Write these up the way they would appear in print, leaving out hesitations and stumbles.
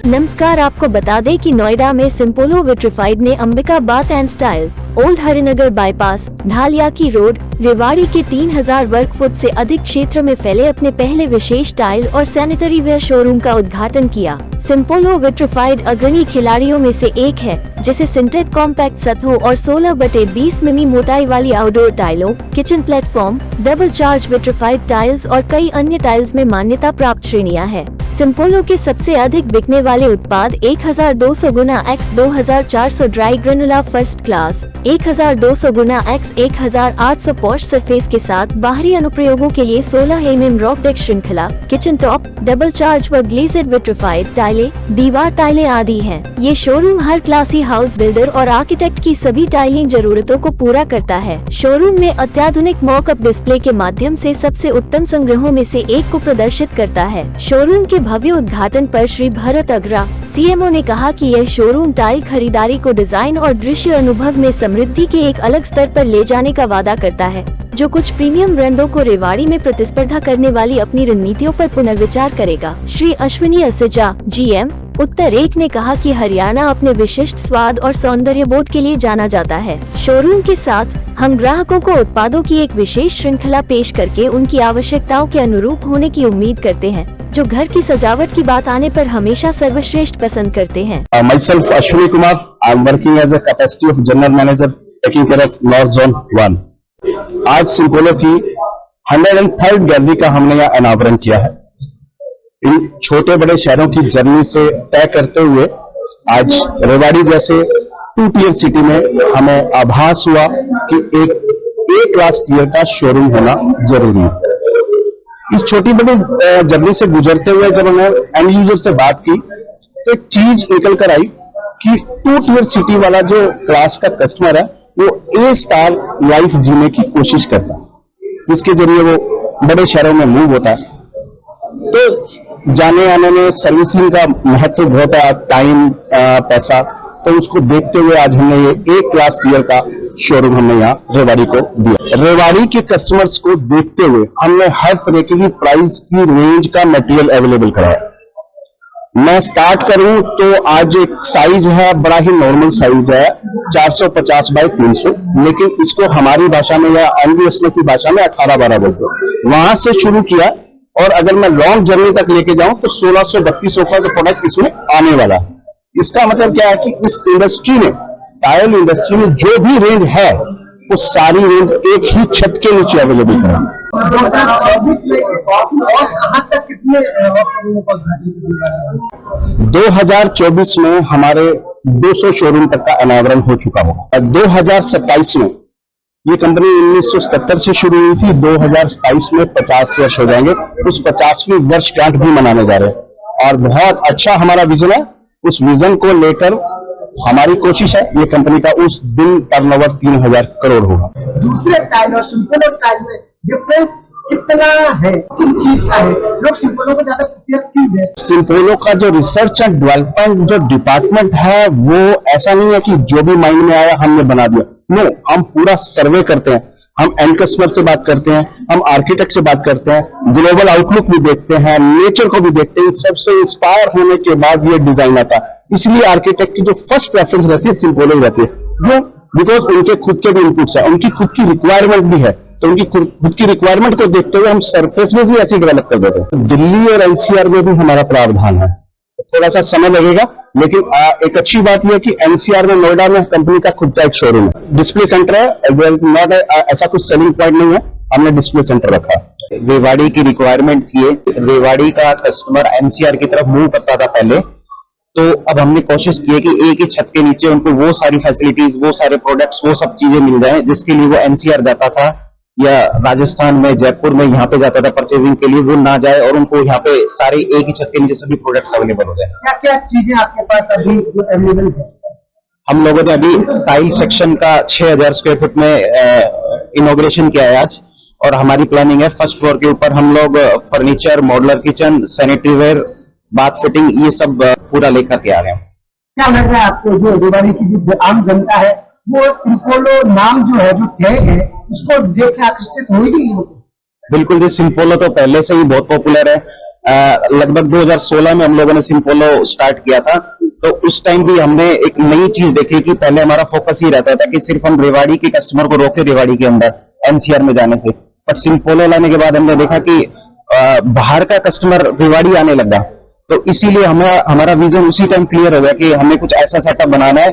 नमस्कार, आपको बता दें कि नोएडा में सिम्पोलो विट्रिफाइड ने Ambika bath and style, old Harinagar bypass, dahlia की रोड, रेवाड़ी के 3000 वर्ग फुट से अधिक क्षेत्र में फैले अपने पहले विशेष टाइल और सैनिटरी वेयर शोरूम का उद्घाटन किया। सिम्पोलो विट्रिफाइड अग्रणी खिलाड़ियों में से एक है, जिसे सिंटेड कॉम्पैक्ट सतहों और 16/20 मिमी मोटाई वाली आउटडोर टाइलों, kitchen platform, double charge vitrified tiles और कई अन्य टाइल्स में मान्यता प्राप्त श्रेणियां हैं। सिम्पोलो के सबसे अधिक बिकने वाले उत्पाद 1200 गुना x 2400 ड्राई ग्रेनुला फर्स्ट क्लास, 1200 गुना x 1800 पॉश सरफेस के साथ बाहरी अनुप्रयोगों के लिए 16 mm रॉक डेक श्रृंखला, किचन टॉप, डबल चार्ज व ग्लेजेड विट्रिफाइड टाइलें, दीवार टाइलें आदि हैं। ये शोरूम हर क्लासी हाउस बिल्डर और आर्किटेक्ट की सभी टाइलिंग जरूरतों को पूरा करता है। शोरूम में अत्याधुनिक मॉकअप डिस्प्ले के माध्यम से सबसे उत्तम संग्रहों में से एक को प्रदर्शित करता है। शोरूम के भव्य उद्घाटन पर श्री भरत अग्रा, सीएमओ ने कहा कि यह शोरूम टाइल खरीदारी को डिजाइन और दृश्य अनुभव में समृद्धि के एक अलग स्तर पर ले जाने का वादा करता है, जो कुछ प्रीमियम ब्रांडों को रेवाड़ी में प्रतिस्पर्धा करने वाली अपनी रणनीतियों पर पुनर्विचार करेगा। श्री अश्विनी असजा, जीएम, उत्तर 1 ने कहा कि हरियाणा अपने विशिष्ट स्वाद और सौंदर्य बोध के लिए जाना जाता है। शोरूम के साथ हम ग्राहकों को उत्पादों की एक विशेष श्रृंखला पेश करके उनकी आवश्यकताओं के अनुरूप होने की उम्मीद करते हैं, जो घर की सजावट की बात आने पर हमेशा सर्वश्रेष्ठ पसंद करते हैं। Myself Ashwini Kumar, I am working as a capacity of general manager taking care of North Zone 1. आज सिम्पोलो की 103rd गैलरी का हमने यहाँ अनावरण किया है। इन छोटे बड़े शहरों की जर्नी से तय करते हुए आज रेवाड़ी जैसे 2 टियर सिटी में हमें आभास हुआ कि एक A क्लास टियर का शोरूम होना जरूरी है। इस छोटी बड़ी जर्नी से गुजरते हुए जब हमने एंड यूजर से बात की तो एक चीज निकल कर आई कि 2 टियर सिटी वाला जो क्लास का कस्टमर है वो A स्टार लाइफ जीने की कोशिश करता है, जिसके जरिए वो बड़े शहरों में मूव होता है। तो जाने आने में सर्विसिंग का महत्व बहुत है, टाइम, पैसा, तो उसको देखते हुए आज हमने ये A क्लास टियर का शोरूम हमने यहाँ रेवाड़ी को दिया। रेवाड़ी के कस्टमर्स को देखते हुए हमने हर तरह की प्राइस की रेंज का मटेरियल अवेलेबल कराया। मैं स्टार्ट करूं तो आज एक साइज है, बड़ा ही नॉर्मल साइज है, 450 बाय 300, लेकिन इसको हमारी भाषा में या एनबीएसए की भाषा में 18-12 बोलते। वहां से शुरू किया और अगर मैं लॉन्ग जर्नी तक लेके जाऊं तो 1632 का जो प्रोडक्ट इसमें आने वाला है। इसका मतलब क्या है कि इस इंडस्ट्री में, टाइल इंडस्ट्री में जो भी रेंज है वो सारी रेंज एक ही छत के नीचे अवेलेबल करें। 2024 में हमारे 200 शोरूम तक का अनावरण हो चुका होगा। 2027 में ये कंपनी 1977 से शुरू हुई थी, 2027 में 50 वर्ष हो जाएंगे। उस 50वीं वर्षगांठ भी मनाने जा रहे हैं और बहुत अच्छा हमारा विजन है। उस विजन को लेकर हमारी कोशिश है ये कंपनी का उस दिन टर्नओवर 3000 करोड़ होगा। दूसरे टाइल और सिम्पोलो टाइल में डिफरेंस कितना है, किस चीज का है, लोग सिम्पोलो को ज्यादा प्रेफर क्यों है? सिम्पोलो का जो रिसर्च एंड डेवलपमेंट जो डिपार्टमेंट है वो ऐसा नहीं है कि जो भी माइंड में आया हमने बना दिया। नो, हम पूरा सर्वे करते हैं, हम एंड कस्टमर से बात करते हैं, हम आर्किटेक्ट से बात करते हैं, ग्लोबल आउटलुक भी देखते हैं, नेचर को भी देखते हैं। सबसे इंस्पायर होने के बाद ये डिजाइन आता है। इसलिए आर्किटेक्ट की जो फर्स्ट प्रेफरेंस रहती है सिम्पोलो ही रहती है, वो बिकॉज उनके खुद के भी इनपुट्स है, उनकी खुद की रिक्वायरमेंट भी है, तो उनकी खुद की रिक्वायरमेंट को देखते हुए हम सरफेस में भी ऐसी डेवलप कर देते हैं। दिल्ली और एनसीआर में भी हमारा प्रावधान है, थोड़ा सा समय लगेगा, लेकिन एक अच्छी बात यह कि एनसीआर में, नोएडा में कंपनी का खुद का एक शोरूम है, डिस्प्ले सेंटर है, नॉट ऐसा कुछ सेलिंग पॉइंट नहीं है, हमने डिस्प्ले सेंटर रखा है। रेवाड़ी की रिक्वायरमेंट थी, रेवाड़ी का कस्टमर एनसीआर की तरफ मूव करता था पहले, तो अब हमने कोशिश की है कि एक ही छत के नीचे उनको वो सारी फैसिलिटीज, वो सारे प्रोडक्ट्स, वो सब चीजें मिल जाए, जिसके लिए वो एनसीआर जाता था या राजस्थान में, जयपुर में यहाँ पे जाता था परचेजिंग के लिए, वो ना जाए और उनको यहाँ पे सारे एक ही छत के नीचे सभी प्रोडक्ट्स अवेलेबल हो जाए। क्या क्या चीजें आपके पास अभी अवेलेबल है? हम लोगों ने अभी टाइल सेक्शन का 6000 स्क्वायर फुट में इनॉग्रेशन किया है आज, और हमारी प्लानिंग है फर्स्ट फ्लोर के ऊपर हम लोग furniture, modular kitchen, sanitary ware, bath fitting, ये सब पूरा लेकर के आ रहे हैं। क्या लग रहा है आपको, जो रेवाड़ी की जो आम जनता है वो सिम्पोलो नाम जो है, जो टैग है, उसको देख के आकर्षित हो ही नहीं होती? बिल्कुल जी, सिम्पोलो तो पहले से ही बहुत पॉपुलर है लगभग 2016 में हम लोगों ने सिंपोलो स्टार्ट किया था। तो उस टाइम भी हमने एक नई चीज देखी कि पहले हमारा फोकस ही रहता था कि सिर्फ हम रेवाड़ी के कस्टमर को रोके रेवाड़ी के अंदर एनसीआर में जाने से, बट सिंपोलो लाने के बाद हमने देखा कि बाहर का कस्टमर रेवाड़ी आने लगा। तो इसीलिए हमारा विजन उसी टाइम क्लियर हो गया कि हमें कुछ ऐसा सेटअप बनाना है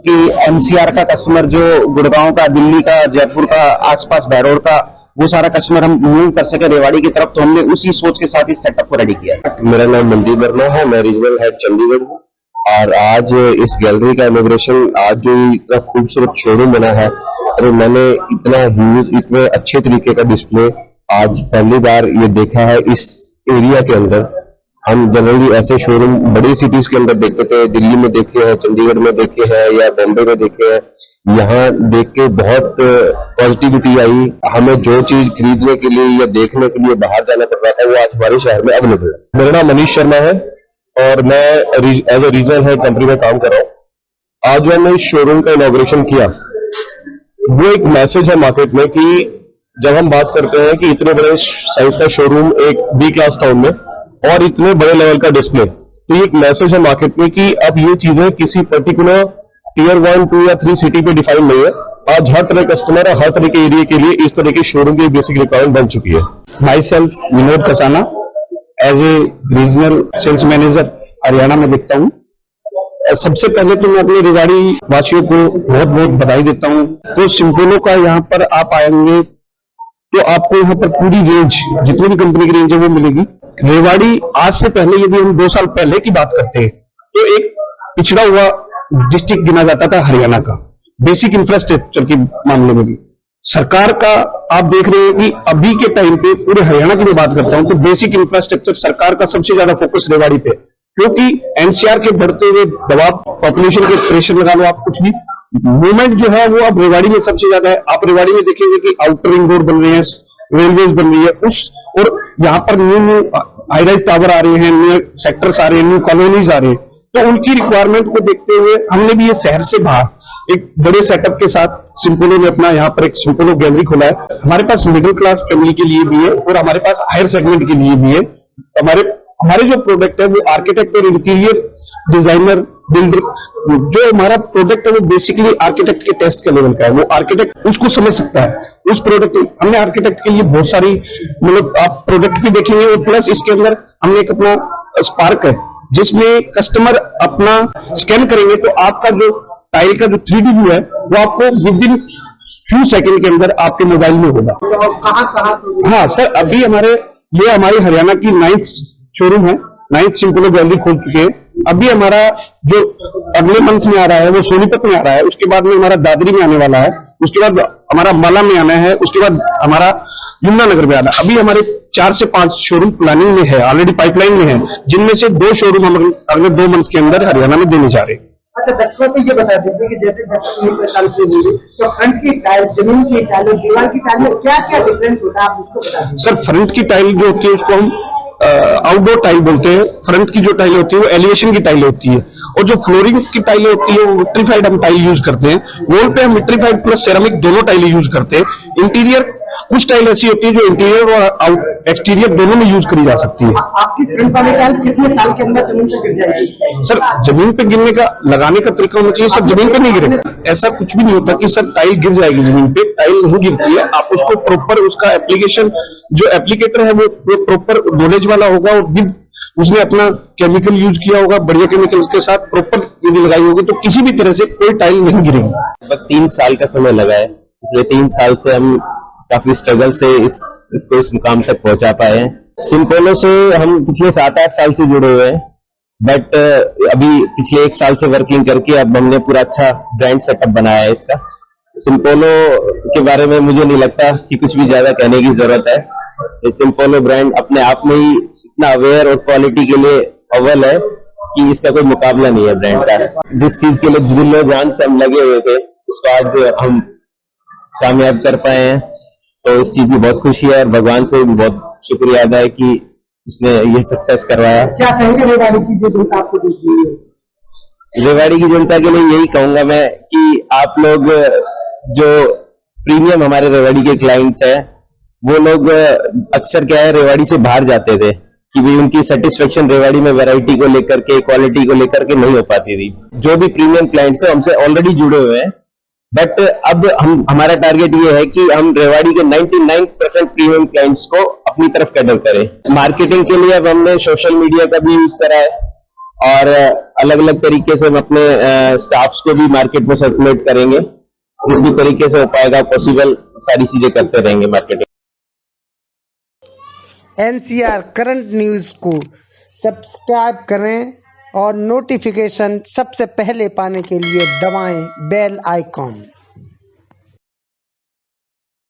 कि एनसीआर का कस्टमर जो गुड़गांव का, दिल्ली का, जयपुर का, आसपास बहरोड का, वो सारा कस्टमर हम मूव कर सके रेवाड़ी की तरफ। तो हमने उसी सोच के साथ इस सेटअप को रेडी किया। मेरा नाम मनदीप वर्मा है, मैं रीजनल हेड चंडीगढ़ हूँ और आज इस गैलरी का इनॉग्रेशन, आज जो इतना खूबसूरत शोरूम बना है और मैंने इतना ह्यूज, इतने अच्छे तरीके का डिस्प्ले आज पहली बार ये देखा है इस एरिया के अंदर। हम जनरली ऐसे शोरूम बड़ी सिटीज के अंदर देखते थे, दिल्ली में देखे हैं, चंडीगढ़ में देखे हैं या बॉम्बे में देखे हैं। यहाँ देख के बहुत पॉजिटिविटी आई। हमें जो चीज खरीदने के लिए या देखने के लिए बाहर जाना पड़ रहा था वो आज हमारे शहर में अवेलेबल है। मेरा नाम मनीष शर्मा है और मैं as a regional head company में काम कर रहा हूँ। आज मैंने इस शोरूम का इनॉग्रेशन किया, वो एक मैसेज है मार्केट में कि जब हम बात करते हैं कि इतने बड़े साइज का शोरूम एक बी क्लास टाउन में और इतने बड़े लेवल का डिस्प्ले, तो ये एक मैसेज है मार्केट में कि अब ये चीजें किसी पर्टिकुलर टियर 1, 2 या 3 सिटी पे डिफाइन नहीं है। आज हर तरह कस्टमर और हर तरह के एरिया के लिए इस तरह के शोरूम की बेसिक रिक्वायरमेंट बन चुकी है। Myself Vinod Kasana, as a regional sales manager Haryana में दिखता हूँ। सबसे पहले तो मैं अपने रेवाड़ी वासियों को बहुत बहुत बधाई देता हूँ। तो सिंपोलो का यहाँ पर आप आएंगे तो आपको यहाँ पर पूरी रेंज, जितनी भी कंपनी की रेंज है वो मिलेगी। रेवाड़ी आज से पहले, यदि हम 2 साल पहले की बात करते हैं, तो एक पिछड़ा हुआ डिस्ट्रिक्ट गिना जाता था हरियाणा का, बेसिक इंफ्रास्ट्रक्चर के मामले में भी। सरकार का आप देख रहे हैं कि अभी के टाइम पे पूरे हरियाणा की मैं बात करता हूं तो बेसिक इंफ्रास्ट्रक्चर सरकार का सबसे ज्यादा फोकस रेवाड़ी पे, क्योंकि एनसीआर के बढ़ते हुए दबाव, पॉपुलेशन के प्रेशर लगा लो आप, कुछ भी मूवमेंट जो है वो अब रेवाड़ी में सबसे ज्यादा है। आप रेवाड़ी में देखेंगे कि आउटर रिंग रोड बन रहे हैं, रेलवेज बन रही है, और यहाँ पर न्यू हाई राइज टावर आ रहे हैं, न्यू सेक्टर्स आ रहे हैं, न्यू कॉलोनीज आ रहे हैं। तो उनकी रिक्वायरमेंट को देखते हुए हमने भी ये शहर से बाहर एक बड़े सेटअप के साथ सिंपोलो ने अपना यहाँ पर एक सिंपोलो गैलरी खोला है। हमारे पास मिडिल क्लास फैमिली के लिए भी है और हमारे पास हायर सेगमेंट के लिए भी है। हमारे जो प्रोडक्ट है वो आर्किटेक्ट और इंटीरियर डिजाइनर, बिल्डर, जो हमारा प्रोडक्ट है वो बेसिकली आर्किटेक्ट के टेस्ट के लेवल का है। वो आर्किटेक्ट उसको समझ सकता है। उस प्रोडक्ट हमने आर्किटेक्ट के लिए बहुत सारी, मतलब आप प्रोडक्ट भी देखेंगे, और प्लस इसके अंदर हमने एक अपना स्पार्क है जिसमें कस्टमर अपना स्कैन करेंगे तो आपका जो टाइल का जो 3D व्यू है वो आपको विद इन फ्यू सेकंड के अंदर आपके मोबाइल में होगा। तो कहाँ हाँ सर, अभी हमारी हरियाणा की 9th शोरूम है, 9th सिंपोलो गैलरी खोल चुके हैं। अभी हमारा जो अगले मंथ में आ रहा है वो सोनीपत में आ रहा है, उसके बाद में हमारा दादरी में आने वाला है, उसके बाद हमारा अंबाला में आना है, उसके बाद हमारा यमुनानगर में आना। अभी हमारे 4 से 5 शोरूम प्लानिंग में है, ऑलरेडी पाइपलाइन में है, जिनमें से 2 शोरूम हम अगले 2 मंथ के अंदर हरियाणा में देने जा रहे हैं। अच्छा, दर्शकों को ये बता दीजिए कि जैसे तो फ्रंट की टाइल, जमीन की टाइल और दीवार की टाइल में क्या क्या डिफरेंस होता है, आप उसको बता दीजिए। सर, फ्रंट की टाइल जो होती है उसको हम आउटडोर टाइल बोलते हैं। फ्रंट की जो टाइल होती है वो एलिवेशन की टाइल होती है, और जो फ्लोरिंग की टाइल होती है वो विट्रीफाइड हम टाइल यूज करते हैं। वॉल पे हम विट्रीफाइड प्लस सेरामिक दोनों टाइल यूज करते हैं। इंटीरियर कुछ टाइल ऐसी होती है जो इंटीरियर और एक्सटीरियर दोनों में यूज करी जा सकती है। आपकी फ्रंट वाली टाइल कितने साल के अंदर जमीन पे गिर जाएगी? सर, जमीन पे गिरने का लगाने का तरीका होना चाहिए। सर, जमीन पे नहीं गिरेगा, ऐसा कुछ भी नहीं होता कि सर टाइल गिर जाएगी। जमीन पे टाइल नहीं गिरती है। आप उसको प्रॉपर, उसका एप्लीकेशन, जो एप्लीकेटर है वो प्रॉपर नॉलेज वाला होगा और विद उसने अपना केमिकल यूज किया होगा, बढ़िया केमिकल के साथ प्रॉपर यदि लगाई होगी तो किसी भी तरह से कोई टाइल नहीं गिरेगी। लगभग 3 साल का समय लगा है। पिछले 3 साल से हम काफी स्ट्रगल से इसको इस मुकाम तक पहुंचा पाए हैं। सिंपोलो से हम पिछले 7-8 साल से जुड़े हुए हैं, बट अभी पिछले 1 साल से वर्किंग करके अब हमने पूरा अच्छा ब्रांड सेटअप बनाया है इसका। सिंपोलो के बारे में मुझे नहीं लगता कि कुछ भी ज्यादा कहने की जरूरत है। ये सिंपोलो ब्रांड अपने आप में ही इतना अवेयर और क्वालिटी के लिए अव्वल है कि इसका कोई मुकाबला नहीं है ब्रांड का। जिस चीज के लिए दिलो जान से हम लगे हुए थे उसको आज हम कामयाब कर पाए हैं, तो इस चीज की बहुत खुशी है और भगवान से भी बहुत शुक्रिया अदा है कि उसने ये सक्सेस करवाया। क्या कहेंगे रेवाड़ी की जो जनता आपको देख रही है? रेवाड़ी की जनता के लिए यही कहूंगा मैं कि आप लोग जो प्रीमियम हमारे रेवाड़ी के क्लाइंट्स हैं, वो लोग अक्सर क्या है रेवाड़ी से बाहर जाते थे, कि भी उनकी सेटिस्फेक्शन रेवाड़ी में वैरायटी को लेकर के, क्वालिटी को लेकर के नहीं हो पाती थी। जो भी प्रीमियम क्लाइंट्स हैं हमसे ऑलरेडी जुड़े हुए हैं, बट अब हमारा टारगेट ये है कि हम रेवाड़ी के 99% प्रीमियम क्लाइंट्स को अपनी तरफ कैटर करें। मार्केटिंग के लिए अब हमने सोशल मीडिया का भी यूज करा है और अलग अलग तरीके से हम अपने स्टाफ्स को भी मार्केट में सर्कुलेट करेंगे। इस भी तरीके से हो पाएगा पॉसिबल, सारी चीजें करते रहेंगे मार्केटिंग। NCR करंट न्यूज़ को सब्सक्राइब करें और नोटिफिकेशन सबसे पहले पाने के लिए दबाएं बेल आइकॉन।